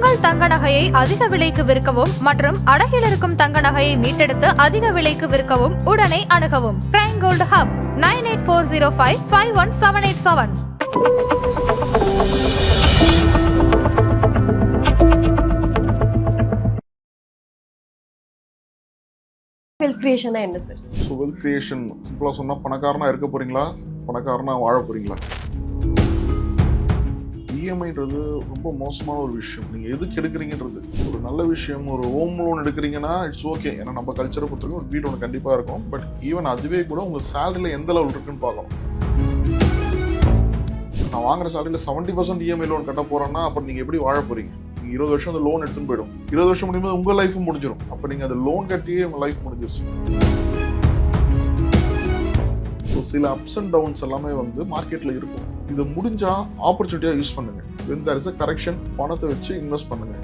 உங்கள் தங்க நகையை அதிக விலைக்கு விற்கவும் மற்றும் அடகில் இருக்கும் தங்க நகையை மீட்டெடுத்து அதிக விலைக்கு விற்கவும் உடனே அணுகவும். Prime gold hub 9840551787. வெல்த் கிரியேஷனா என்ன சார்? ஸோ வெல்த் கிரியேஷன் சிம்பிளாக சொன்னால் பணக்காரனா இருக்க போறீங்களா, பணக்காரனா வாழ போறீங்களா? இஎம்ஐன்றது ரொம்ப மோசமான ஒரு விஷயம். நீங்கள் எதுக்கு எடுக்கிறீங்கன்றது ஒரு நல்ல விஷயம். ஒரு ஹோம் லோன் எடுக்கிறீங்கன்னா இட்ஸ் ஓகே, ஏன்னா நம்ம கல்ச்சரை பொறுத்தவரைக்கும் ஒரு வீடு ஒன்று கண்டிப்பாக இருக்கும். பட் ஈவன் அதுவே கூட உங்கள் சேலரியில் எந்த லெவல் இருக்குன்னு பார்க்கணும். நான் வாங்குற சேலரியில் 70% இஎம்ஐ லோன் கட்ட போகிறேன்னா அப்புறம் நீங்கள் எப்படி வாழ போறீங்க? நீங்கள் 20 வருஷம் அந்த லோன் எடுத்துன்னு போயிடும். 20 வருஷம் முடியும்போது உங்கள் லைஃபும் முடிஞ்சிடும். அப்போ நீங்கள் அந்த லோன் கட்டியே உங்கள் லைஃப் முடிஞ்சிருச்சு. ஸோ சில அப்ஸ் அண்ட் டவுன்ஸ் எல்லாமே மார்க்கெட்டில் இருக்கும். இது முடிஞ்சா ஆப்பர்ச்சுனிட்டியாக யூஸ் பண்ணுங்க. when there is a correction, பணத்தை வச்சு இன்வெஸ்ட் பண்ணுங்க.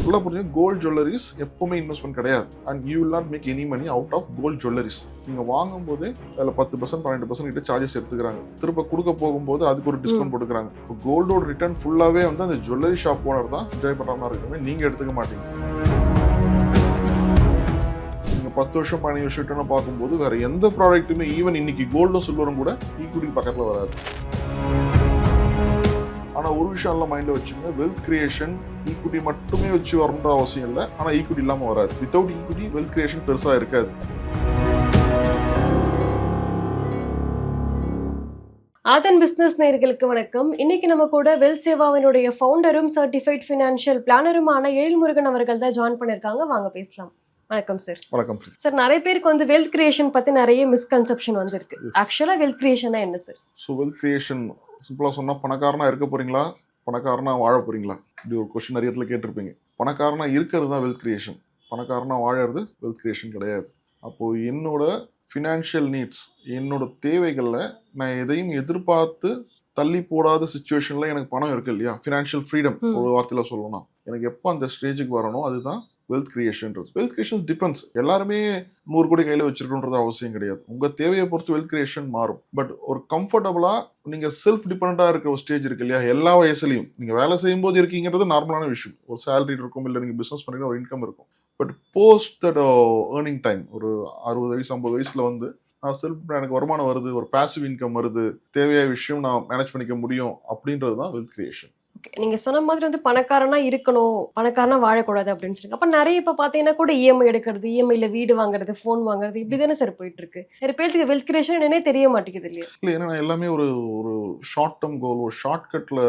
ஃபுல்லாக புரிஞ்சுங்க, கோல்ட் ஜுவல்லரிஸ் எப்பவுமே இன்வெஸ்ட்மெண்ட் கிடையாது. And you will not make any money out of gold jewelleries. நீங்கள் வாங்கும் போதே அதில் 10% 12% கிட்ட சார்ஜஸ் எடுத்துக்கிறாங்க. திரும்ப கொடுக்க போகும்போது அதுக்கு ஒரு டிஸ்கவுண்ட் போட்டுக்கிறாங்க. இப்போ கோல்டோட ரிட்டர்ன் ஃபுல்லாகவே அந்த ஜுவல்லரி ஷாப் ஓனர் தான் என்ஜாய் பண்ணுற மாதிரி இருக்குமே, நீங்கள் எடுத்துக்க மாட்டீங்க. 10 வருஷம் 15 வருஷம் ரிட்டர்னை பார்க்கும்போது வேற எந்த ப்ராடக்ட்டுமே ஈவன் இன்னைக்கு கோல்டும் சில்வரும் கூட ஈக்விட்டி பக்கத்தில் வராது. ஆனால் ஒரு விஷயம் எல்லாம் மைண்டில் வச்சுங்க, வெல்த் கிரியேஷன் ஈக்விட்டி மட்டுமே வச்சு வரணுன்ற அவசியம் இல்லை. ஆனால் ஈக்விட்டி இல்லாமல் வராது. வித்தவுட் ஈக்விட்டி வெல்த் கிரியேஷன் பெருசாக இருக்காது. ஆதன் பிசினஸ் நேயர்களுக்கு வணக்கம். இன்னைக்கு நம்ம கூட வெல்த் சேவாவினுடைய ஃபவுண்டரும் சர்டிஃபைட் ஃபினான்ஷியல் பிளானருமான எழில்முருகன் அவர்கள் தான் ஜாயின் பண்ணிருக்காங்க. வாங்க பேசலாம். வணக்கம் சார். வணக்கம் சார். நிறைய பேருக்கு வெல்த் கிரியேஷன் பத்தி நிறைய மிஸ்கன்செப்ஷன் இருக்கு. ஆக்சுவலா வெல்த் கிரியேஷனா என்ன சார்? ஸோ வெல்த் கிரியேஷன் சிம்பிளாக சொன்னால் பணக்காரனா இருக்க போறீங்களா, பணக்காரனா வாழ போறீங்களா, இப்படி ஒரு கொஸ்டின் நிறைய இடத்துல கேட்டிருப்பீங்க. பணக்காரனா இருக்கிறது தான் வெல்த் கிரியேஷன், பணக்காரனா வாழறது வெல்த் கிரியேஷன் கிடையாது. அப்போது என்னோட ஃபினான்ஷியல் நீட்ஸ், என்னோட தேவைகளில் நான் எதையும் எதிர்பார்த்து தள்ளி போடாத சுச்சுவேஷனில் எனக்கு பணம் இருக்கு இல்லையா, ஃபினான்ஷியல் ஃப்ரீடம் ஒரு வார்த்தையில் சொல்லணும்னா, எனக்கு எப்போ அந்த ஸ்டேஜுக்கு வரணும் அதுதான் வெல்த் கிரியேஷன்றது. Wealth creation depends. எல்லாருமே 100 கோடி கையில் வச்சிருக்கணுன்றது அவசியம் கிடையாது. உங்கள் தேவையை பொறுத்து வெல்த் கிரியேஷன் மாறும். பட் ஒரு கம்ஃபர்டபுளாக நீங்கள் செல்ஃப் டிபெண்டாக இருக்கிற ஒரு ஸ்டேஜ் இருக்கு இல்லையா, எல்லா வயசுலையும் நீங்கள் வேலை செய்யும் போது இருக்கீங்கிறது நார்மலான விஷயம். ஒரு சேலரி இருக்கும், இல்லை நீங்கள் பிஸ்னஸ் பண்ணிங்கன்னா ஒரு இன்கம் இருக்கும். But post that earning time, ஒரு 60 வயசு 50 வயசில் நான் செல்ஃப், எனக்கு வருமானம் வருது, ஒரு பாசிவ் இன்கம் வருது, தேவையான விஷயம் நான் மேனேஜ் பண்ணிக்க முடியும், அப்படின்றது தான் வெல்த் கிரியேஷன். நீங்க சொன்ன மாதிரி பணக்காரனா இருக்கணும், பணக்காரனா வாழக்கூடாது அப்படின்னு சொல்லி. அப்ப நிறைய இப்ப பாத்தீங்கன்னா கூட இஎம்ஐ எடுக்கிறது, இஎம்ஐல வீடு வாங்குறது, போன் வாங்குறது, இப்படிதானே சார் போயிட்டு இருக்கு. நிறைய பேருக்கு வெல்த் கிரியேஷன் என்னன்னே தெரிய மாட்டேங்குது இல்லையா? இல்லை, ஏன்னா எல்லாமே ஒரு ஒரு ஷார்ட் டேர்ம் கோல், ஒரு ஷார்ட்கட்ல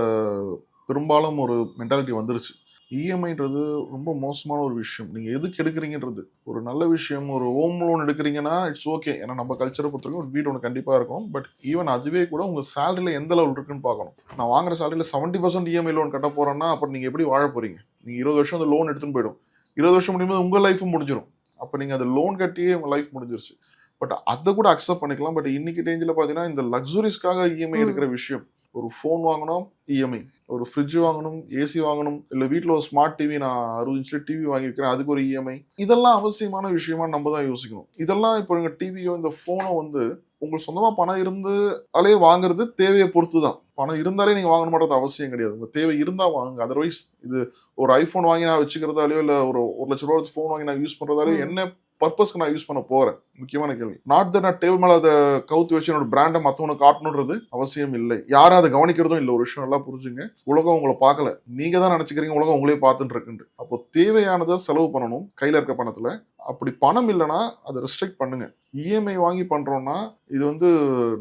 பெரும்பாலும் ஒரு மென்டாலிட்டி வந்துருச்சு. இஎம்ஐன்றது ரொம்ப மோசமான ஒரு விஷயம். நீங்கள் எதுக்கு எடுக்கிறீங்கன்றது ஒரு நல்ல விஷயம். ஒரு ஹோம் லோன் எடுக்கிறீங்கன்னா இட்ஸ் ஓகே, ஏன்னா நம்ம கல்ச்சரை பொறுத்தவரைக்கும் ஒரு வீடு ஒன்று கண்டிப்பாக இருக்கும். பட் ஈவன் அதுவே கூட உங்கள் சேலரியில் எந்த லெவல் இருக்குன்னு பார்க்கணும். நான் வாங்குற சேலரியில் 70% இஎம்ஐ லோன் கட்ட போகிறேன்னா அப்புறம் நீங்கள் எப்படி வாழ போறீங்க? நீங்கள் 20 வருஷம் அந்த லோன் எடுத்துன்னு போயிடும். 20 வருஷம் முடியும்போது உங்கள் லைஃபும் முடிஞ்சிடும். அப்போ நீங்கள் அந்த லோன் கட்டியே உங்கள் லைஃப் முடிஞ்சிருச்சு. பட் அதை கூட அக்செப்ட் பண்ணிக்கலாம். பட் இன்னைக்கு ரேஞ்சில் பார்த்தீங்கன்னா இந்த லக்ஸுரிஸ்க்காக இஎம்ஐ எடுக்கிற விஷயம், ஒரு ஃபோன் வாங்கணும் இஎம்ஐ, ஒரு ஃப்ரிட்ஜ் வாங்கணும், ஏசி வாங்கணும், இல்லை வீட்டில் ஒரு ஸ்மார்ட் டிவி, நான் 60 இன்ச்சில் டிவி வாங்கி வைக்கிறேன், அதுக்கு ஒரு இஎம்ஐ. இதெல்லாம் அவசியமான விஷயமா நம்ம தான் யோசிக்கணும். இதெல்லாம் இப்போ எங்கள் டிவியோ இந்த ஃபோனோ உங்களுக்கு சொந்தமாக பணம் இருந்து அலே வாங்குறது தேவையை பொறுத்து தான். பணம் இருந்தாலே நீங்கள் வாங்க மாட்டது அவசியம் கிடையாது. உங்கள் தேவை இருந்தால் வாங்க. அதர்வைஸ் இது ஒரு ஐஃபோன் வாங்கி நான் வச்சுக்கிறதாலையோ, இல்லை ஒரு 1 லட்ச ரூபா ஃபோன் வாங்கி நான் யூஸ் பண்ணுறதாலையோ என்ன பர்பஸ்க்கு நான் யூஸ் பண்ண போறேன்? முக்கியமான கேள்வி. நாட் தட் நான் டேபிள் மேல அதை கவுத்து வச்சு என்னோட பிராண்டை மற்றவனுக்கு காட்டணுன்றது அவசியம் இல்லை. யாரும் அதை கவனிக்கிறதும் இல்லை. ஒரு விஷயம் நல்லா புரிஞ்சுங்க, உலகம் உங்களை பார்க்கல, நீங்க தான் நினைச்சுக்கிறீங்க உலகம் உங்களே பார்த்துட்டு இருக்குன்னு. அப்போ தேவையானதை செலவு பண்ணணும் கையில இருக்க பணத்துல. அப்படி பணம் இல்லைன்னா அதை ரெஸ்ட்ரிக்ட் பண்ணுங்க. இஎம்ஐ வாங்கி பண்றோம்னா இது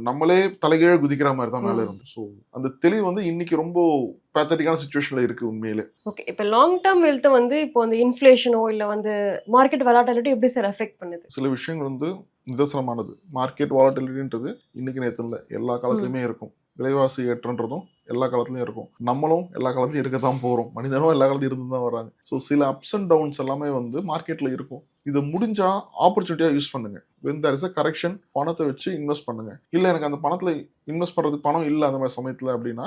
நம்மளே தலைகீழ குதிக்கிற மாதிரி தான் மேல இருந்து. ஸோ அந்த தெளிவு இன்னைக்கு ரொம்ப பேத்தட்டிக்கான சிச்சுவேஷன்ல இருக்கு உண்மையிலே. ஓகே, இப்போ லாங் டேர்ம் வெல்த் இப்போ அந்த இன்ஃப்ளேஷனோ இல்லை மார்க்கெட் வாலட்டிலிட்டி எப்படி சார் அஃபெக்ட் பண்ணுது? சில விஷயங்கள் நிதர்சனமானது. மார்க்கெட் வாலட்டிலிட்டின்றது இன்னைக்கு நேற்று இல்லை, எல்லா காலத்துலையுமே இருக்கும். விலைவாசி ஏற்றன்றதும் எல்லா காலத்துலையும் இருக்கும். நம்மளும் எல்லா காலத்துலையும் இருக்க தான் போகிறோம். மனிதனும் எல்லா காலத்தையும் இருந்து தான் வராங்க. ஸோ சில அப்ஸ் அண்ட் டவுன்ஸ் எல்லாமே மார்க்கெட்டில் இருக்கும். இது முடிஞ்சா ஆப்பர்ச்சுனிட்டியாக யூஸ் பண்ணுங்க. when there is a correction, பணத்தை வச்சு இன்வெஸ்ட் பண்ணுங்க. இல்லை எனக்கு அந்த பணத்தில் இன்வெஸ்ட் பண்ணுறதுக்கு பணம் இல்லை அந்த மாதிரி சமயத்தில் அப்படின்னா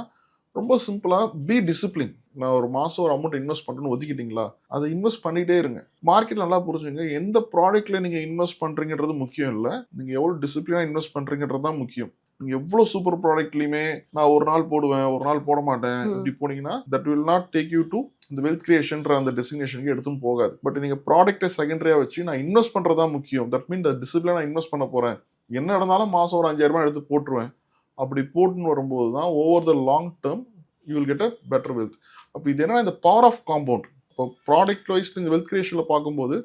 ரொம்ப சிம்பிளாக பி டிசிப்ளின். நான் ஒரு மாதம் ஒரு அமௌண்ட் இன்வெஸ்ட் பண்ணுறேன்னு ஒதுக்கிட்டீங்களா, அதை இன்வெஸ்ட் பண்ணிகிட்டே இருங்க. மார்க்கெட் நல்லா புரிஞ்சுங்க, எந்த ப்ராடக்ட்டில் நீங்கள் இன்வெஸ்ட் பண்ணுறீங்கன்றது முக்கியம் இல்லை, நீங்கள் எவ்வளோ டிசிப்ளினாக இன்வெஸ்ட் பண்ணுறீங்கன்றது தான் முக்கியம். நீங்க எவ்வளவு சூப்பர் ப்ராடக்ட்லயுமே நான் ஒரு நாள் போடுவேன் ஒரு நாள் போட மாட்டேன் இப்படி போனீங்கன்னா that will not take you to இந்த வெல்த் கிரியேஷன்ற அந்த டெஸ்டினேஷனுக்கு எடுத்தும் போகாது. பட் நீங்க ப்ராடக்ட்டை செகண்டரியா வச்சு நான் இன்வெஸ்ட் பண்றதா முக்கியம், தட் மீன் டிசிப்ளினா நான் இன்வெஸ்ட் பண்ண போறேன், என்ன நடந்தாலும் மாசம் ஒரு 5000 ரூபாய் எடுத்து போட்டுருவேன், அப்படி போட்டுன்னு வரும்போது தான் over the long term you will get a better wealth. அப்போ இது என்னன்னா இந்த பவர் ஆஃப் காம்பவுண்ட். இப்போ ப்ராடக்ட் வைஸ் இந்த வெல்த் கிரியேஷன்ல பார்க்கும்போது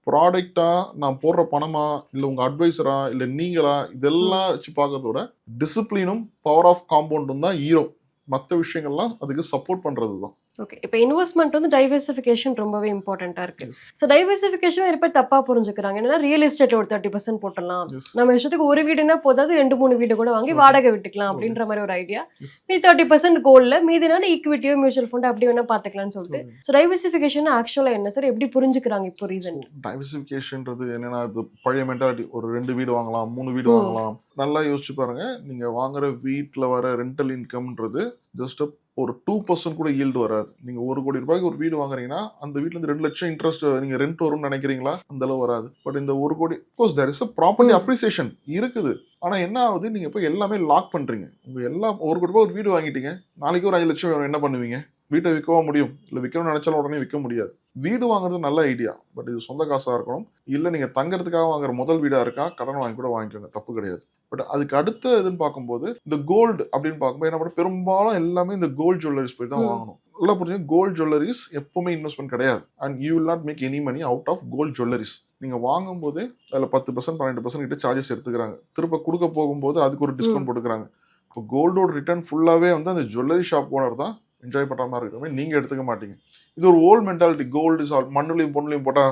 ப்ராடக்டா நான் போடுற பணமா இல்லை உங்க அட்வைசரா இல்லை நீங்களா இதெல்லாம் வச்சு பார்க்கறதோட டிசிப்ளினும் பவர் ஆஃப் காம்பவுண்டும் தான் ஹீரோ. மற்ற விஷயங்கள்லாம் அதுக்கு சப்போர்ட் பண்றது தான். ஓகே, இப்போ இன்வெஸ்ட்மெண்ட் வந்து டைவர்சிஃபிகேஷன் ரொம்பவே இம்பார்ட்டண்டா இருக்கு. ஸோ டைவர்சிஃபிகேஷன் நிறைய பேர் தப்பா புரிஞ்சுக்கிறாங்க. என்னன்னா ரியல் எஸ்டேட்ல ஒரு 30% போட்டலாம், நம்ம இஷ்டத்துக்கு ஒரு வீடுனா போதாது 2-3 வீடு கூட வாங்கி வாடகை விட்டுக்கலாம் அப்படின்ற மாதிரி ஒரு ஐடியா. நீ 30% கோல்ட்ல மீதினால ஈக்விட்டியோ மியூச்சுவல் ஃபண்ட் அப்படி வேணா பாத்துக்கலாம்னு சொல்லிட்டு. ஸோ டைவர்சிஃபிகேஷன் ஆக்சுவலா என்ன சார், எப்படி புரிஞ்சுக்கிறாங்க இப்போ ரீசன்ட்? டைவர்சிஃபிகேஷன்ன்றது என்னன்னா இப்போ பழைய மென்டாலிட்டி, ஒரு 2 வீடு வாங்கலாம் 3 வீடு வாங்கலாம். நல்லா யோசிச்சு பாருங்க, நீங்க வாங்குற வீட்டுல வர ரெண்டல் இன்கம்ன்றது ஜஸ்ட் ஒரு 2% கூட ஈல்டு வராது. நீங்க 1 கோடி ரூபாய்க்கு ஒரு வீடு வாங்குறீங்கன்னா அந்த வீட்டுல இருந்து 2 லட்சம் இன்ட்ரெஸ்ட் நீங்க ரெண்ட் வரும்னு நினைக்கிறீங்களா? அந்த அளவு வராது. பட் இந்த 1 crore course there is a property appreciation இருக்குது. ஆனா என்ன ஆகுது, நீங்க போய் எல்லாமே லாக் பண்றீங்க. உங்க எல்லாம் 1 கோடி ரூபாய் ஒரு வீடு வாங்கிட்டீங்க, நாளைக்கு ஒரு 5 லட்சம் என்ன பண்ணுவீங்க? வீட்டை விற்கவும் முடியும், இல்லை விற்கணும்னு நினைச்சாலும் உடனே விற்க முடியாது. வீடு வாங்குறது நல்ல ஐடியா, பட் இது சொந்த காசாக இருக்கணும். இல்லை நீங்கள் தங்கறதுக்காக வாங்குற முதல் வீடாக இருக்கா, கடன் வாங்கி கூட வாங்கிக்கோங்க, தப்பு கிடையாது. பட் அதுக்கு அடுத்த இதுன்னு பார்க்கும்போது இந்த கோல்டு அப்படின்னு பார்க்கும்போது என்ன பண்ண, பெரும்பாலும் எல்லாமே இந்த கோல்டு ஜுவல்லரிஸ் போய் தான் வாங்கணும். நல்லா புரிஞ்சுங்க, கோல்டு ஜுவல்லரிஸ் எப்பவுமே இன்வெஸ்ட்மெண்ட் கிடையாது. And you will not make any money out of gold jewelleries. நீங்கள் வாங்கும்போது அதில் 10% 12% கிட்ட சார்ஜஸ் எடுத்துக்கிறாங்க. திரும்ப கொடுக்க போகும்போது அதுக்கு ஒரு டிஸ்கவுண்ட் போட்டுக்கிறாங்க. இப்போ கோல்டோட ரிட்டர்ன் ஃபுல்லாகவே வந்து அந்த ஜுவல்லரி ஷாப் ஓனர் தான் என்ஜாய் பண்ணுற மாதிரி இருக்கிற மாதிரி நீங்கள் எடுத்துக்க மாட்டீங்க. இது ஒரு old mentality. Gold is all மண்ணுலையும் பொண்ணுலையும் போட்டால்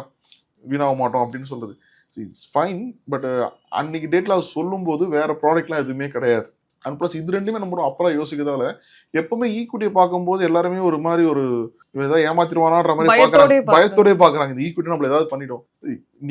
வீணாக மாட்டோம் அப்படின்னு சொல்லுது. இட்ஸ் ஃபைன், பட் அன்னைக்கு டேட்டில் அது சொல்லும்போது வேறு ப்ராடக்ட்லாம் எதுவுமே கிடையாது. அண்ட் ப்ளஸ் இது ரெண்டுமே நம்ம அப்புறம் யோசிக்கிறதால எப்பவுமே ஈக்குவிட்டியை பார்க்கும்போது எல்லாருமே ஒரு மாதிரி ஒரு ஏதாவது ஏமாத்திருவானான்ற மாதிரி பார்க்குறாங்க, பயத்தோடய பார்க்குறாங்க. இந்த ஈக்குவிட்டி நம்மள ஏதாவது பண்ணிட்டோம்.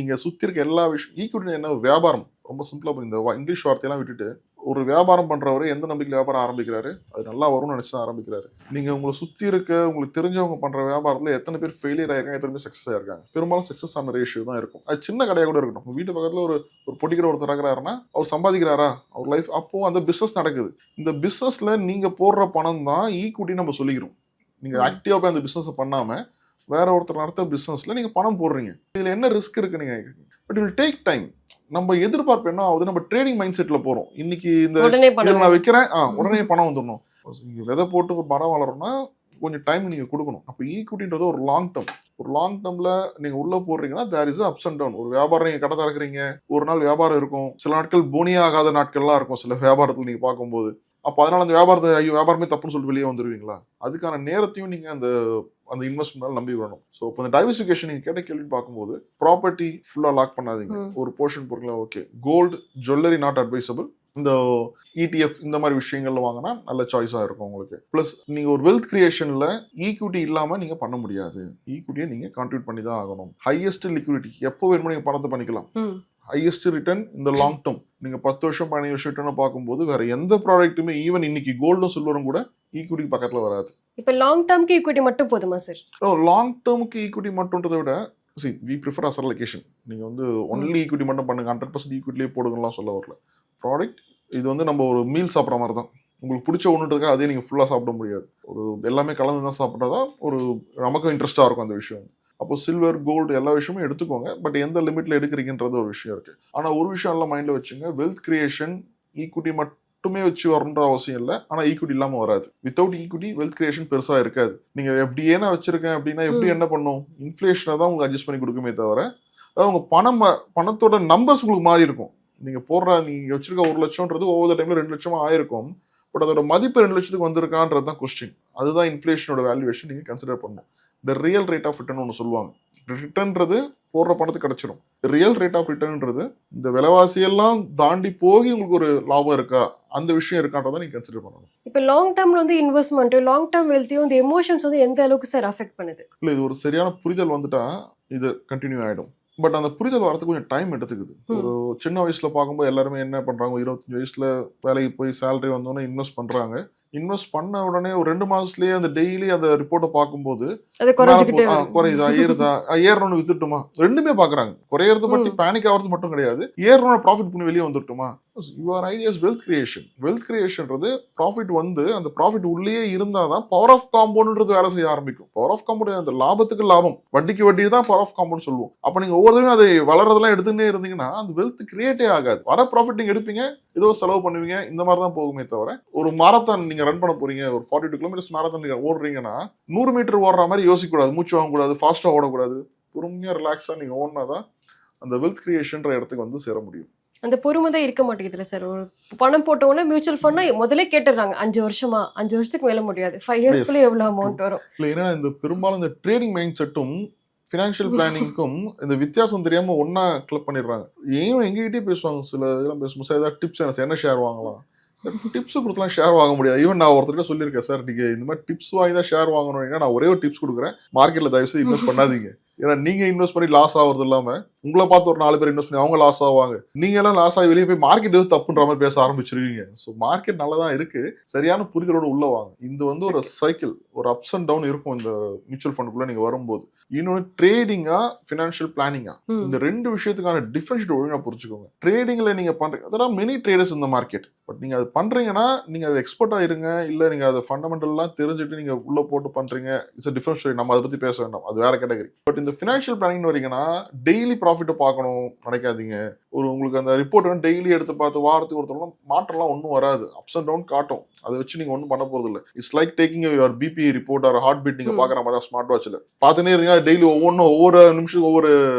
நீங்கள் சுற்றி இருக்க எல்லா விஷயம் ஈக்குவிட்டி என்ன வியாபாரம், ரொம்ப சிம்பிளாக இந்த இங்கிலீஷ் வார்த்தையெல்லாம் விட்டுட்டு ஒரு வியாபாரம் பண்றவரு எந்த நம்பிக்கையில் வியாபாரம் ஆரம்பிக்கிறாரு, அது நல்லா வரும்னு நினைச்சு தான் ஆரம்பிக்கிறாரு. நீங்க உங்களை சுத்தி இருக்க உங்களுக்கு தெரிஞ்சவங்க பண்ற வியாபாரத்துல எத்தனை பேர் ஃபெயிலியர் ஆயிருக்காங்க, எத்தனை பேர் சக்சஸ் ஆயிருக்காங்க? பெரும்பாலும் சக்சஸ் ஆன ரேஷியோ தான் இருக்கும். அது சின்ன கடையாக கூட இருக்கட்டும். வீட்டு பக்கத்துல ஒரு பொட்டிக்கிற ஒருத்தர் இருக்கிறாருன்னா அவர் சம்பாதிக்கிறாரா, அவர் லைஃப் அப்போ அந்த பிசினஸ் நடக்குது. இந்த பிசினஸ்ல நீங்க போடுற பணம் தான் ஈக்குவிட்டி நம்ம சொல்லிக்கிறோம். நீங்க ஆக்டிவா போய் அந்த பிசினஸ் பண்ணாம வேற ஒருத்தர் நடத்த பிசினஸ்ல நீங்க பணம் போடுறீங்க. இதுல என்ன ரிஸ்க் இருக்கு நீங்க நினைக்கிறீங்க? But it take time. நம்ம எதிர்பார்ப்பு என்ன ஆகுது, நம்ம ட்ரேடிங் மைண்ட் செட்ல போறோம். இன்னைக்கு இந்த நான் வைக்கிறேன், உடனே பணம் வந்துடணும். நீங்க விதை போட்டு ஒரு மரம் வளரணும்னா கொஞ்சம் டைம் நீங்க கொடுக்கணும். அப்போ ஈக்குவிட்டின்றது ஒரு லாங் டேர்ம். ஒரு லாங் டேர்ம்ல நீங்க உள்ள போடுறீங்கன்னா there is ups and down. ஒரு வியாபாரம் நீங்க கடை திறக்கிறீங்க, ஒரு நாள் வியாபாரம் இருக்கும், சில நாட்கள் போனியா ஆகாத நாட்கள்லாம் இருக்கும் சில வியாபாரத்தில் நீங்க பார்க்கும்போது. அப்போ அதனால அந்த வியாபாரத்தை ஐயோ வியாபாரமே தப்புன்னு சொல்லிட்டு வெளியே வந்துருவீங்களா? அதுக்கான நேரத்தையும் நீங்க அந்த இன்வெஸ்ட்மெண்ட் நம்பி வரணும். ஸோ இப்போ இந்த டைவர்சிஃபிகேஷன் நீங்க கேட்ட கேள்வி பார்க்கும்போது ப்ராப்பர்ட்டி ஃபுல்லா லாக் பண்ணாதீங்க, ஒரு போர்ஷன் பொருட்கள் okay. Gold jewellery not advisable. இந்த ETF இந்த மாதிரி விஷயங்கள்ல வாங்கினா நல்ல சாய்ஸா இருக்கும் உங்களுக்கு. பிளஸ் நீங்க ஒரு வெல்த் கிரியேஷன்ல ஈக்விட்டி இல்லாம நீங்க பண்ண முடியாது. ஈக்விட்டியை நீங்க கான்ட்ரிபியூட் பண்ணி தான் ஆகணும். ஹையஸ்ட் லிக்விடிட்டி எப்போ வேணுமோ நீங்க பணத்தை பண்ணிக்கலாம். ஹையஸ்ட் ரிட்டர்ன் இந்த லாங் டேர்ம். நீங்க 10 வருஷம் 15 வருஷம் ரிட்டர்ன் பார்க்கும்போது வேற எந்த ப்ராடக்ட்டுமே ஈவன் இன்னைக்கு கோல்டும் சில்வரும் கூட ஈக்விட்டி பக்கத்துல வராது. இப்போ லாங் டேர்ம்க்கு ஈக்விட்டி மட்டும் போதுமா சார்? லாங் டேர்முக்கு ஈக்விட்டி மட்டும்ன்றதை விட we prefer asset allocation. நீங்க வந்து ஒன்லி ஈக்விட்டி மட்டும் பண்ணுங்க, 100% ஈக்விட்டிலே போடுங்கலாம் சொல்ல வரல. ப்ராடக்ட் இது வந்து நம்ம ஒரு மீல் சாப்பிட்ற மாதிரி தான். உங்களுக்கு பிடிச்ச ஒன்றுன்றதுக்காக அதே நீங்கள் ஃபுல்லாக சாப்பிட முடியாது. ஒரு எல்லாமே கலந்து தான் சாப்பிட்டா தான் ஒரு நமக்கும் இன்ட்ரெஸ்ட்டாக இருக்கும் அந்த விஷயம். அப்போ சில்வர் கோல்டு எல்லா விஷயமும் எடுத்துக்கோங்க, பட் எந்த லிமிட்ல எடுக்கிறீங்கன்றது ஒரு விஷயம் இருக்கு. ஆனால் ஒரு விஷயம் எல்லாம் மைண்டில் வச்சுங்க, வெல்த் கிரியேஷன் ஈக்விட்டி மட்டுமே வச்சு வரணுன்ற அவசியம் இல்லை. ஆனால் ஈக்விட்டி இல்லாமல் வராது. வித்தவுட் ஈக்விட்டி வெல்த் கிரியேஷன் பெருசாக இருக்காது. நீங்கள் FDA நான் வச்சிருக்கேன் அப்படின்னா FD என்ன பண்ணும், இன்ஃப்ளேஷனை தான் உங்களுக்கு அட்ஜஸ்ட் பண்ணி கொடுக்குமே தவிர அதாவது உங்கள் பணத்தோட நம்பர்ஸ் உங்களுக்கு மாறி இருக்கும். நீங்கள் போடுற நீங்கள் வச்சிருக்க 1 லட்சம்ன்றது ஒவ்வொரு டைமில் 2 லட்சமாக ஆயிருக்கும். பட் அதோட மதிப்பு 2 லட்சத்துக்கு வந்திருக்கான்றது தான் கொஸ்டின். அதுதான் இன்ஃப்ளேஷனோட வேல்யூவேஷன் நீங்கள் கன்சிடர் பண்ணணும். The real rate of return ஒன்று சொல்லுவாங்க. ரிட்டர்ன்றது போடுற பணத்துக்கு கிடைச்சிடும். ரியல் ரேட் ஆஃப் ரிட்டர்ன்றது இந்த விலைவாசியெல்லாம் தாண்டி போய் உங்களுக்கு ஒரு லாபம் இருக்கா, அந்த விஷயம் இருக்கான்றதை நீங்கள் கன்சிடர் பண்ணணும். இப்போ லாங் டேர்ம்ல வந்து இன்வெஸ்ட்மெண்ட், லாங் டேர்ம் வெல்த்தையும் இந்த எமோஷன்ஸ் வந்து எந்த அளவுக்கு சார் அஃபெக்ட் பண்ணுது? இல்லை, இது ஒரு சரியான புரிதல் வந்துட்டா இது கண்டினியூ ஆகிடும். பட் அந்த புரிதல் வரதுக்கு கொஞ்சம் டைம் எடுத்துக்குது. ஒரு சின்ன வயசுல பார்க்கும்போது எல்லாருமே என்ன பண்றாங்க, 25 வயசுல வேலைக்கு போய் சேலரி வந்தோடனே இன்வெஸ்ட் பண்றாங்க. இன்வெஸ்ட் பண்ண உடனே ஒரு 2 மாசத்துலயே அந்த டெய்லி அந்த ரிப்போர்ட்டை பார்க்கும்போது குறையுதா ஏறுதா, ஏறணும்னு வித்துட்டுமா, ரெண்டுமே பாக்குறாங்க. குறையறது பற்றி பேனிக் ஆகிறது மட்டும் கிடையாது, ஏறணும்னு ப்ராஃபிட் பண்ணி வெளியே வந்துட்டுமா, your ideas wealth creation. Wealth கிரியேஷன்றது ப்ராஃபிட் வந்து அந்த ப்ராஃபிட் உள்ளேயே இருந்தால் தான் பவர் ஆஃப் காம்பவுண்ட்ன்றது வேலை செய்ய ஆரம்பிக்கும். பவர் ஆஃப் காம்பவுண்ட் அந்த லாபத்துக்கு லாபம், வட்டிக்கு வட்டி தான் பவர் ஆஃப் காம்பவுண்ட் சொல்லுவோம். அப்போ நீங்க ஒவ்வொருத்தரும் அதை வளர்றதெல்லாம் எடுத்துக்கிட்டே இருந்தீங்கன்னா அந்த வெல்த் கிரியேட்டே ஆகாது. வர ப்ராஃபிட் நீங்க எடுப்பீங்க, ஏதோ செலவு பண்ணுவீங்க, இந்த மாதிரி தான் போகுமே தவிர ஒரு மாரத்தான் நீங்க ரன் பண்ண போறீங்க, ஒரு 42 கிலோமீட்டர்ஸ் மாரத்தான் நீங்க ஓடுறீங்கன்னா 100 மீட்டர் ஓடுற மாதிரி யோசிக்க கூடாது, மூச்சு வாங்கக்கூடாது, ஃபாஸ்டா ஓடக்கூடாது. பொறுமையா ரிலாக்ஸா நீங்க ஓடினாதான் அந்த வெல்த் கிரியேஷன்ற இடத்துக்கு வந்து சேர முடியும். அந்த பொறுமை தான் இருக்க மாட்டேங்குதுல்ல சார். ஒரு பணம் போட்டவொடனே மியூச்சுவல் ஃபண்ட்னா முதல்ல கேட்டுடுறாங்க 5 வருஷமா, 5 வருஷத்துக்கு மேல முடியாது, 5 இயர்ஸ்க்குள்ள எவ்வளவு அமௌண்ட் வரும். இல்ல ஏன்னா இந்த பெரும்பாலும் இந்த ட்ரேடிங் மைண்ட் செட்டும் ஃபினான்ஷியல் பிளானிங்க்கும் இந்த வித்தியாசம் தெரியாம ஒன்னா கிளப் பண்ணிடுறாங்க. ஏன் எங்ககிட்டயே பேசுவாங்க, சில இதெல்லாம் பேசும்போது சார் ஏதாவது டிப்ஸ் என்ன ஷேர் வாங்கலாம் சார், டிப்ஸ் கொடுத்தலாம் ஷேர் வாங்க முடியாது. ஈவன் நான் ஒருத்தர்கிட்ட சொல்லியிருக்கேன், சார் நீங்க இந்த மாதிரி டிப்ஸ் வாங்கி தான் ஷேர் வாங்கணும், நான் ஒரே ஒரு டிப்ஸ் கொடுக்குறேன், மார்க்கெட்ல தயவு செய்து இன்வெஸ்ட் பண்ணாதீங்க. ஏன்னா நீங்க இன்வெஸ்ட் பண்ணி லாஸ் ஆகுறது இல்லாம உங்களை பார்த்து ஒரு 4 பேர் இன்வெஸ்ட் பண்ணி அவங்க லாஸ் ஆவாங்க, நீங்க எல்லாம் லாஸ் ஆகி வெளியே போய் மார்க்கெட் எதுவும் தப்புன்ற மாதிரி பேச ஆரம்பிச்சிருக்கீங்க. ஸோ மார்க்கெட் நல்லதான் இருக்கு, சரியான புரிதலோட உள்ள வாங்க. இது வந்து ஒரு சைக்கிள், ஒரு அப்ஸ் அண்ட் டவுன் இருக்கும் இந்த மியூச்சுவல் ஃபண்டுக்குள்ள நீங்க வரும்போது. இன்னொன்று ட்ரேடிங்கா ஃபினான்ஷியல் பிளானிங்கா, இந்த 2 விஷயத்துக்கான டிஃபரன்ஷியேட் ஒழுங்கா புரிஞ்சுக்கோங்க. ட்ரேடிங்ல நீங்க பண்றீங்க, அதெல்லாம் மெனி ட்ரேடர்ஸ் இந்த மார்க்கெட், பட் நீங்க அது பண்றீங்கன்னா நீங்க அது எக்ஸ்பர்ட்டா இருங்க, இல்ல நீங்க அதை ஃபண்டமெண்டல்லாம் தெரிஞ்சுட்டு நீங்க உள்ள போட்டு பண்றீங்க, இட்ஸ் டிஃபரன்ஸ் ஸ்டோரி. நம்ம அதை பத்தி பேச வேண்டாம், அது வேற கேட்டகரி. பட் இந்த ஃபினான்ஷியல் பிளானிங் வரீங்கன்னா டெய்லி ப்ராஃபிட்டை பார்க்கணும் நினைக்காதீங்க. ஒரு உங்களுக்கு அந்த ரிப்போர்ட் வந்து டெய்லி எடுத்து பார்த்து வாரத்துக்கு ஒருத்தவங்க மாற்றம்லாம் ஒன்றும் வராது, அப்ஸ் அண்ட் டவுன் காட்டும். அதை வச்சு நீங்க ஒன்றும் பண்ண போறது இல்லை. It's like taking your BP report or heart beat நீங்க பாக்குற மாதிரி தான் ஸ்மார்ட் வாட்ச்ல பார்த்துனே இருந்தீங்கன்னா டெய்லி ஒவ்வொரு நிமிஷம் ஒவ்வொரு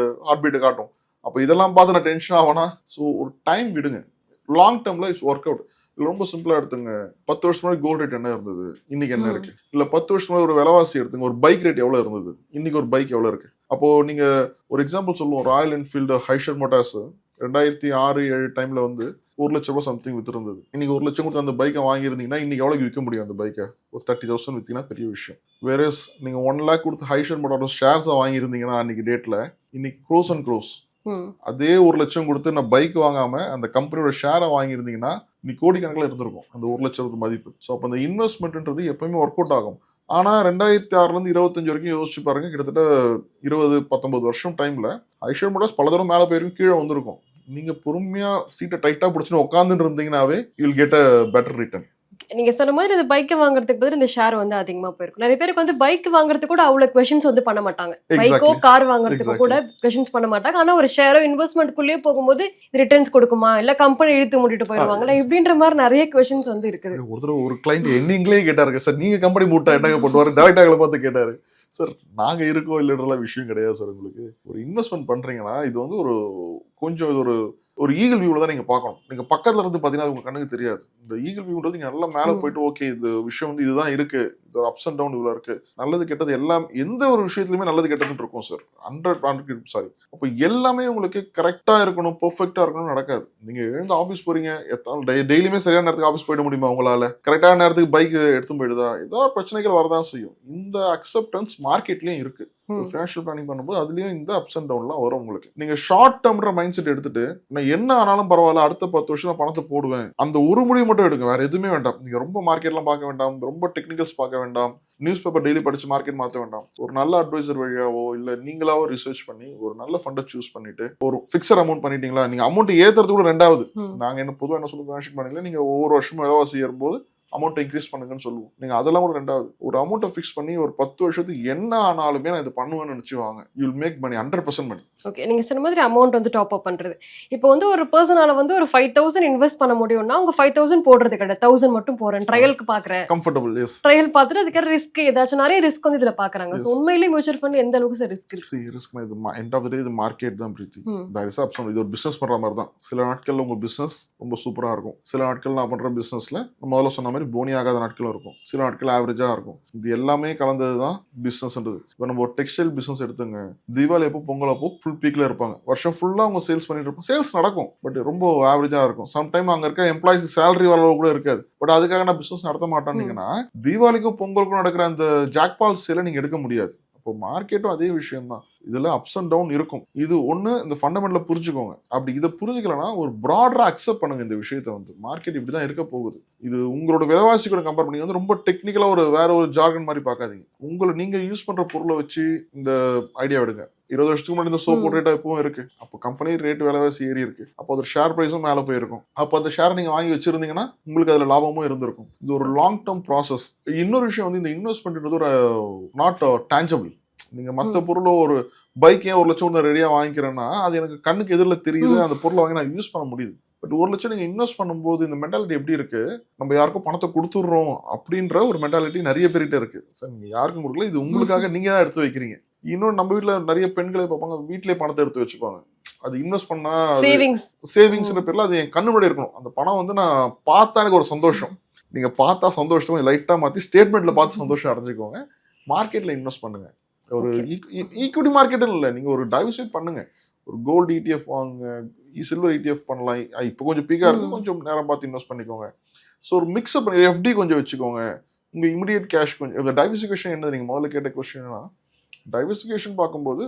ஹார்ட் பீட் காட்டும். அப்போ இதெல்லாம் பார்த்து நான் டென்ஷன் ஆகனா. ஸோ ஒரு டைம் விடுங்க, லாங் டேர்ம்ல இட்ஸ் ஒர்க் அவுட். ரொம்ப சிம்பிளா எடுத்துங்க, 10 வருஷம் முன்னாடி கோல்ட் ரேட் என்ன இருந்தது, இன்னைக்கு என்ன இருக்கு? இல்ல 10 வருஷம் முன்னாடி ஒரு விலைவாசி எடுத்துங்க, ஒரு பைக் ரேட் எவ்வளவு இருந்தது, இன்னைக்கு ஒரு பைக் எவ்வளவு இருக்கு? அப்போ நீங்க ஒரு எக்ஸாம்பிள் சொல்லுவோம், ராயல் என்ஃபீல்டு ஹைஷர் மோட்டார்ஸ் 2006-7 டைம்ல வந்து 1 லட்சம் ரூபாய் சம்திங் வித்து இருந்தது. இன்னைக்கு 1 லட்சம் கொடுத்து அந்த பைக்கை வாங்கியிருந்தீங்கன்னா இன்னைக்கு எவ்வளவு விற்க முடியும்? அந்த பைக்கை ஒரு 30,000 வித்தீங்கன்னா பெரிய விஷயம். வேற நீங்க 1 லேக் கொடுத்து ஹைஷர் மோட்டார்ஸ் ஷேர்ஸை வாங்கியிருந்தீங்கன்னா அன்னைக்கு டேட்ல இன்னைக்கு க்ரோஸ் அண்ட் க்ரோஸ். அதே 1 லட்சம் கொடுத்து நான் பைக் வாங்காம அந்த கம்பெனியோட ஷேரை வாங்கியிருந்தீங்கன்னா இன்னைக்கு கோடிக்கணக்கில் இருந்திருக்கும் அந்த 1 லட்சம் மதிப்பு. ஸோ அப்போ அந்த இன்வெஸ்ட்மெண்ட்ன்றது எப்பயுமே ஒர்க் அவுட் ஆகும். ஆனா 2006 25 வரைக்கும் யோசிச்சு பாருங்க, கிட்டத்தட்ட 20-19 வருஷம் டைம்ல ஐஷர் மோட்டார்ஸ் பல தூரம் மேலே போயிருக்கும், கீழே வந்திருக்கும். நீங்க பொறுமையா சீட்டை டைட்டா பிடிச்சுன்னு உட்காந்துட்டு இருந்தீங்கன்னாவே you will get a better return. நீங்க சொன்ன மாதிரி இந்த பைக்கை வாங்குறதுக்கு பதில் இந்த ஷேர் வந்து அதிகமா போயிருக்கும். நிறைய பேருக்கு வந்து பைக் வாங்குறதுக்கு கூட அவ்வளவு கொஸ்டின்ஸ் வந்து பண்ண மாட்டாங்க. பைக்கோ கார் வாங்குறதுக்கு கூட கொஸ்டின்ஸ் பண்ண மாட்டாங்க. ஆனா ஒரு ஷேரோ இன்வெஸ்ட்மெண்ட்குள்ளேயே போகும்போது ரிட்டர்ன்ஸ் கொடுக்குமா, இல்ல கம்பெனி இழுத்து மூடிட்டு போயிருவாங்களா, இப்படின்ற மாதிரி நிறைய கொஸ்டின்ஸ் வந்து இருக்குது. ஒரு கிளைண்ட் என்னங்களே கேட்டாரு, சார் நீங்க கம்பெனி மூட்டா என்னங்க பண்ணுவாரு, டேரக்டா எங்களை பார்த்து கேட்டாரு. சார் நாங்க இருக்கோம் இல்லைன்ற விஷயம் கிடையாது சார். உங்களுக்கு ஒரு இன்வெஸ்ட்மெண்ட் பண்றீங்கன்னா இது வந்து கொஞ்சம் ஒரு ஈகிள் வியூல தான் நீங்க பார்க்கணும். நீங்க பக்கத்துல இருந்து பாத்தீங்கன்னா உங்களுக்கு கண்ணுக்கு தெரியாது. இந்த ஈகிள் வியூன்றது நீங்க நல்லா மேல போயிட்டு ஓகே இந்த விஷயம் வந்து இதுதான் இருக்கு, இது அப்ஸ் அண்ட் டவுன் இவ்வளவு இருக்கு, நல்லது கெட்டது எல்லாம் எந்த ஒரு விஷயத்துலயுமே நல்லது கெட்டதுன்னு இருக்கும் சார். 100 சாரி. அப்போ எல்லாமே உங்களுக்கு கரெக்டா இருக்கணும், பெர்ஃபெக்டா இருக்கணும் நடக்காது. நீங்க எழுந்து ஆஃபீஸ் போறீங்க, டெய்லியுமே சரியான நேரத்துக்கு ஆஃபீஸ் போயிட முடியுமா உங்களால? கரெக்டான நேரத்துக்கு பைக் எடுத்து போயிடுதா? ஏதாவது பிரச்சனைகள் வரதான் செய்யும். இந்த அக்செப்டன்ஸ் மார்க்கெட்லயும் இருக்கு. ஃபினான்ஷியல் பிளானிங் பண்ணும்போது அதுலயும் இந்த அப்ஸ் அண்ட் டவுன்லாம் வரும் உங்களுக்கு. நீங்க ஷார்ட் டேர்ம்ன்ற மைண்ட் செட் எடுத்துட்டு நான் என்ன ஆனாலும் பரவாயில்ல அடுத்த 10 வருஷம் நான் பணத்தை போடுவேன், அந்த ஒரு முடிவு மட்டும் எடுங்க, வேற எதுவுமே வேண்டாம். நீங்க ரொம்ப மார்க்கெட்லாம் பார்க்க வேண்டாம், ரொம்ப டெக்னிக்கல்ஸ் பார்க்க வேண்டாம், நியூஸ் பேப்பர் டெய்லி படிச்சு மார்க்கெட் மாற்ற வேண்டாம். ஒரு நல்ல அட்வைசர் வழியாவோ இல்ல நீங்களாவோ ரிசர்ச் பண்ணி ஒரு நல்ல ஃபண்டை சூஸ் பண்ணிட்டு ஒரு பிக்சர் அமௌண்ட் பண்ணிட்டீங்களா, நீங்க அமௌண்ட் ஏத்துறது கூட ரெண்டாவது. நாங்க என்ன பொதுவாக என்ன சொல்லுவோம், ஃபினான்ஷியல் பிளானிங்ல நீங்க ஒவ்வொரு வருஷமும் விலைவாசி ஏறும்போது அமௌண்ட் இன்க்ரீஸ் பண்ணுங்கன்னு சொல்லுவோம். நீங்க அதெல்லாம் கூட ரெண்டாவது. ஒரு அமௌண்ட்டை ஃபிக்ஸ் பண்ணி ஒரு 10 வருஷத்துக்கு என்ன ஆனாலுமே நான் இது பண்ணுவேன்னு நினைச்சுவாங்க. You will make money, 100% money. Okay, நீங்க சொன்ன மாதிரி அமௌண்ட் வந்து டாப் அப் பண்றது. இப்போ வந்து ஒரு பர்சனால வந்து ஒரு 5,000 இன்வெஸ்ட் பண்ண முடியும்னா அவங்க 5,000 போடுறது கிடையாது, 1,000 மட்டும் போறேன், ட்ரையலுக்கு பாக்குறேன், கம்ஃபர்டபிள். எஸ், ட்ரையல் பார்த்துட்டு அதுக்கு ரிஸ்க் ஏதாச்சும் நிறைய ரிஸ்க் வந்து இதுல பாக்குறாங்க. சோ உண்மையிலேயே மியூச்சுவல் ஃபண்ட் எந்த அளவுக்கு சார் ரிஸ்க் இருக்கு? ரிஸ்க்னா இது எண்ட் ஆஃப் தி டே இது மார்க்கெட் தான் பிரீத்தி. That is ups. இது ஒரு பிசினஸ் பண்ற மாதிரி தான். சில நாட்கள்ல உங்க பிசினஸ் ரொம்ப சூப்பரா இருக்கும், சில நாட்கள் நான் பண்ற பிசினஸ்ல முதல்ல சொன்ன மாதிரி போனி ஆகாத நாட்கள் இருக்கும், சில நாட்கள் ஆவரேஜா இருக்கும். இது எல்லாமே கலந்ததுதான் பிசினஸ்ன்றது. இப்போ நம்ம ஒரு டெக்ஸ்டைல் பிசினஸ் எடுத்துங்க, தீபாவளி அப்போ பொங்கல் அப்போ ஃபுல் பீக்ல இருப்பாங்க, வருஷம் ஃபுல்லா அவங்க சேல்ஸ் பண்ணிட்டு இருப்பாங்க, சேல்ஸ் நடக்கும், பட் ரொம்ப ஆவரேஜா இருக்கும். சம்டைம் அங்க இருக்க எம்ப்ளாயிஸ்க்கு சேலரி வரவு கூட இருக்காது, பட் அதுக்காக நான் பிசினஸ் நடத்த மாட்டேன்னீங்கன்னா தீபாவளிக்கும் பொங்கலுக்கும் நடக்கிற அந்த ஜாக்பால் சேலை நீங்க எடுக்க முடியாது. அப்போ மார்க்கெட்டும் அதே விஷயம் தான். இதுல அப்ஸ் அண்ட் டவுன் இருக்கும். இது ஒண்ணு இந்த ஃபண்டமெண்டல புரிஞ்சுக்கோங்க. அப்படி இதை புரிஞ்சுக்கலன்னா ஒரு ப்ராடரா அக்செப்ட் பண்ணுங்க இந்த விஷயத்தை. வந்து மார்க்கெட் இப்படிதான் இருக்க போகுது. இது உங்களோட விலைவாசி கூட கம்பேர் பண்ணி வந்து ரொம்ப டெக்னிக்கலா வேற ஒரு ஜார்கன் மாதிரி பார்க்காதீங்க. உங்களை நீங்க யூஸ் பண்ற பொருளை வச்சு இந்த ஐடியா விடுங்க. 20 வருஷத்துக்கு முன்னாடி இந்த சோப் ரேட் எப்பவும் இருக்கு. அப்போ கம்பெனி ரேட் விலைவாசி ஏறி இருக்கு. அப்போ அது ஷேர் பிரைஸும் மேலே போயிருக்கும். அப்போ அந்த ஷேர் நீங்க வாங்கி வச்சிருந்தீங்கன்னா உங்களுக்கு அதுல லாபமும் இருந்திருக்கும். இது ஒரு லாங் டேர்ம் ப்ராசஸ். இன்னொரு விஷயம் வந்து இந்த இன்வெஸ்ட்மெண்ட் ஒரு நாட் டேஞ்சபிள். நீங்க மற்ற பொருளோ ஒரு பைக் ஏன் 1 லட்சம் ரெடியா வாங்கிக்கிறேன்னா அது எனக்கு கண்ணுக்கு எதிரில் தெரியுது, அந்த பொருளை வாங்கி நான் யூஸ் பண்ண முடியுது. பட் 1 லட்சம் நீங்க இன்வெஸ்ட் பண்ணும்போது இந்த மென்டாலிட்டி எப்படி இருக்கு, நம்ம யாருக்கும் பணத்தை கொடுத்துடுறோம் அப்படின்ற ஒரு மென்டாலிட்டி நிறைய பேர்கிட்ட இருக்கு. சார் நீங்க யாருக்கும் கொடுக்கல, இது உங்களுக்காக நீங்க தான் எடுத்து வைக்கிறீங்க. இன்னொன்று நம்ம வீட்டுல நிறைய பெண்களை பார்ப்பாங்க, வீட்டிலே பணத்தை எடுத்து வச்சுப்பாங்க. அது இன்வெஸ்ட் பண்ணா சேவிங்ஸ்ன்ற பேர்ல அது என் கண்ணு முன்னாடி இருக்கணும். அந்த பணம் வந்து நான் பார்த்தா எனக்கு ஒரு சந்தோஷம். நீங்க பார்த்தா சந்தோஷம் லைட்டா மாத்தி ஸ்டேட்மெண்ட்ல பார்த்து சந்தோஷம் அடைஞ்சுக்கோங்க. மார்க்கெட்ல இன்வெஸ்ட் பண்ணுங்க. ஒரு ஈக்விட்டி மார்க்கெட் இல்லை, நீங்க ஒரு டைவர்சிஃபை பண்ணுங்க. ஒரு கோல்டு ETF வாங்க, சில்வர் ETF பண்ணலாம். இப்போ கொஞ்சம் பீக்கா இருக்கு, கொஞ்சம் நேரம் பார்த்து இன்வெஸ்ட் பண்ணிக்கோங்க. ஸோ ஒரு மிக்ஸ்அப் பண்ணி FD கொஞ்சம் வச்சுக்கோங்க. உங்க இமிடியேட் கேஷ் கொஞ்சம். டைவர்சிஃபிகேஷன் என்ன, நீங்க முதல்ல கேட்ட கொஸ்டின்னா, டைவர்சிஃபிகேஷன் பார்க்கும்போது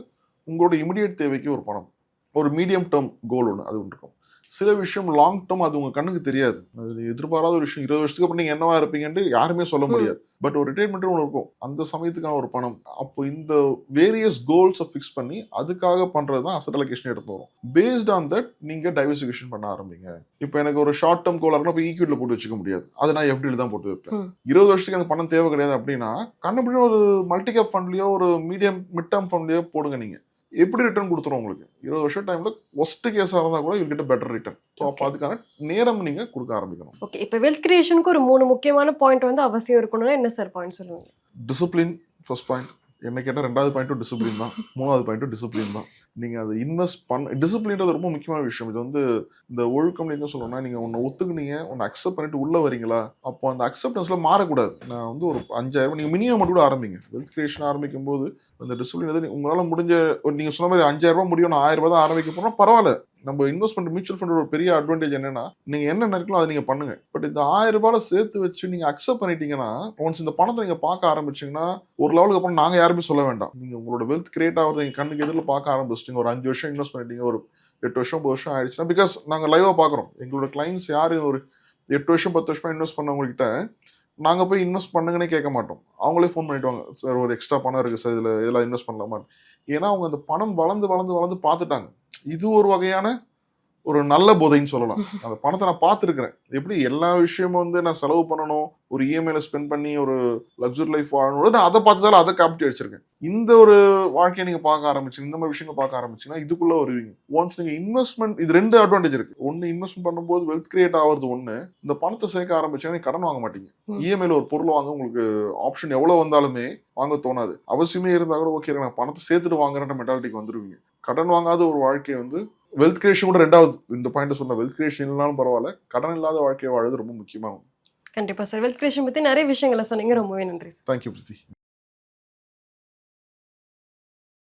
உங்களோட இமிடியேட் தேவைக்கு ஒரு பணம், ஒரு மீடியம் டேர்ம் கோல் ஒன்று அது ஒன்று இருக்கும். சில விஷயம் லாங் டேர்ம் அது உங்க கண்ணுக்கு தெரியாது. அது எதிர்பாராத ஒரு விஷயம். 20 வருஷத்துக்கு அப்புறம் நீங்க என்னவா இருப்பீங்கன்னு யாருமே சொல்ல முடியாது. பட் ஒரு ரிட்டைர்மெண்ட் ஒன்று இருக்கும், அந்த சமயத்துக்கான ஒரு பணம். அப்போ இந்த வேரியஸ் கோல்ஸை ஃபிக்ஸ் பண்ணி அதுக்காக பண்றது தான் அசெட் அலோகேஷன் எடுத்து வரும். பேஸ்ட் ஆன் தட் நீங்க டைவர்சிஃபிகேஷன் பண்ண ஆரம்பிங்க. இப்போ எனக்கு ஒரு ஷார்ட் டேர்ம் கோலாக இருந்தால் இப்போ ஈக்விட்டியில் போட்டு வச்சுக்க முடியாது, அதை நான் FDல தான் போட்டு வைப்பேன். 20 வருஷத்துக்கு எனக்கு பணம் தேவை கிடையாது அப்படின்னா கண்டுபிடி ஒரு மல்டி கேப் ஃபண்ட்லயோ ஒரு மீடியம் மிட் டேர்ம் ஃபண்ட்லயோ போடுங்க. நீங்க எப்படி ரிட்டர்ன் கொடுத்துரும் உங்களுக்கு 20 வருஷம் டைம்ல ஒஸ்ட் கேஸா இருந்தா கூட you get better return. So அப்போ அதுக்கான நேரம் நீங்க கொடுக்க ஆரம்பிக்கணும். ஓகே, இப்போ வெல்த் கிரியேஷனுக்கு ஒரு 3 முக்கியமான பாயிண்ட் வந்து அவசியம் இருக்கணும்னா என்ன சார் பாயிண்ட் சொல்லுவீங்க? Discipline first point. என்ன கேட்டால் 2வது பாயிண்ட்டும் டிசிப்ளின் தான், 3வது பாயிண்ட்டும் டிசிப்ளின் தான். நீங்க அதை இன்வெஸ்ட் டிசிப்ளின்றது ரொம்ப முக்கியமான விஷயம். இது வந்து இந்த ஒழுக்கம் என்ன சொல்லணும்னா, நீங்க ஒன்று ஒத்துக்குனீங்க, ஒன்று அக்செப்ட் பண்ணிட்டு உள்ள வரீங்களா, அப்போ அந்த அக்செப்டன்ஸ்ல மாறக்கூடாது. நான் வந்து ஒரு 5000 நீங்க மினிமம் மட்டும் கூட ஆரம்பிங்க. வெல்த் கிரியேஷன் ஆரம்பிக்கும் போது அந்த டிசிப்ளின் வந்து உங்களால முடிஞ்ச, நீங்க சொன்ன மாதிரி 5000 முடியும், நான் 1000 தான் ஆரம்பிக்க போனா பரவாயில்ல. நம்ம இன்வெஸ்ட்மெண்ட் மியூச்சுவல் ஃபண்ட் ஒரு பெரிய அட்வான்டேஜ் என்னன்னா, நீங்க என்ன நினைக்கலாம் அதை நீங்க பண்ணுங்க. பட் இந்த 1000 சேர்த்து வச்சு நீங்க அக்செப்ட் பண்ணிட்டீங்கன்னா, ஒன்ஸ் இந்த பணத்தை நீங்க பார்க்க ஆரம்பிச்சீங்கன்னா ஒரு லெவலுக்கு அப்புறம் நாங்க யாருமே சொல்ல வேண்டாம். நீங்க உங்களோட வெல்த் கிரியேட் ஆகிறது நீங்க கண்ணுக்கு எதிரில் பார்க்க ஆரம்பிச்சிட்டீங்க. ஒரு 5 வருஷம் இன்வெஸ்ட் பண்ணிட்டீங்க, ஒரு 8 வருஷம் 9 வருஷம் ஆயிடுச்சுன்னா, பிகாஸ் நாங்க லைவா பாக்குறோம் எங்களோட கிளைண்ட்ஸ் யாரு ஒரு 8 வருஷம் 10 வருஷமா இன்வெஸ்ட் பண்ணவங்ககிட்ட நாங்க போய் இன்வெஸ்ட் பண்ணுங்கன்னே கேட்க மாட்டோம். அவங்களே ஃபோன் பண்ணிடுவாங்க, சார் ஒரு எக்ஸ்ட்ரா பணம் இருக்கு சார், இதுல இதெல்லாம் இன்வெஸ்ட் பண்ணலாமா. ஏன்னா அவங்க அந்த பணம் வளர்ந்து வளர்ந்து வளர்ந்து பார்த்துட்டாங்க. இது ஒரு வகையான ஒரு நல்ல போதைன்னு சொல்லலாம். அந்த பணத்தை நான் பார்த்துருக்கிறேன், எப்படி எல்லா விஷயமும் வந்து நான் செலவு பண்ணணும், ஒரு இஎம்ஐல ஸ்பெண்ட் பண்ணி ஒரு லக்ஸுரி லைஃப் வாழணும், நான் அதை பார்த்துதால அதை காப்பிட்டு வச்சிருக்கேன். இந்த ஒரு வாழ்க்கையை நீங்க பார்க்க ஆரம்பிச்சு, இந்த மாதிரி விஷயங்கள் பார்க்க ஆரம்பிச்சுன்னா இதுக்குள்ள வருவீங்க. ஒன்ஸ் நீங்க இன்வெஸ்ட்மெண்ட், இது 2 அட்வான்டேஜ் இருக்கு. ஒன்னு இன்வெஸ்ட்மெண்ட் பண்ணும்போது வெல்த் கிரியேட் ஆகிறது ஒண்ணு, இந்த பணத்தை சேர்க்க ஆரம்பிச்சா நீங்க கடன் வாங்க மாட்டீங்க. இஎம்ஐல ஒரு பொருள் வாங்க உங்களுக்கு ஆப்ஷன் எவ்வளவு வந்தாலுமே வாங்க தோணாது. அவசியமே இருந்தா கூட ஓகே நான் பணத்தை சேர்த்துட்டு வாங்குற மென்டாலிட்டிக்கு வந்துருவீங்க. கடன் வாங்காத ஒரு வாழ்க்கையை வந்து வெல்த் கிரியேஷன் கூட 2வது இந்த பாயிண்ட் சொன்ன, வெல்த் கிரியேஷன் இல்லைனாலும் பரவாயில்ல, கடன் இல்லாத வாழ்க்கையை வாழ்றது ரொம்ப முக்கியமாகும். கண்டிப்பா சார், வெல்த் கிரியேஷன் பத்தி நிறைய விஷயங்களை சொன்னீங்க, ரொம்பவே நன்றி சார். தேங்க்யூ பிரித்தி.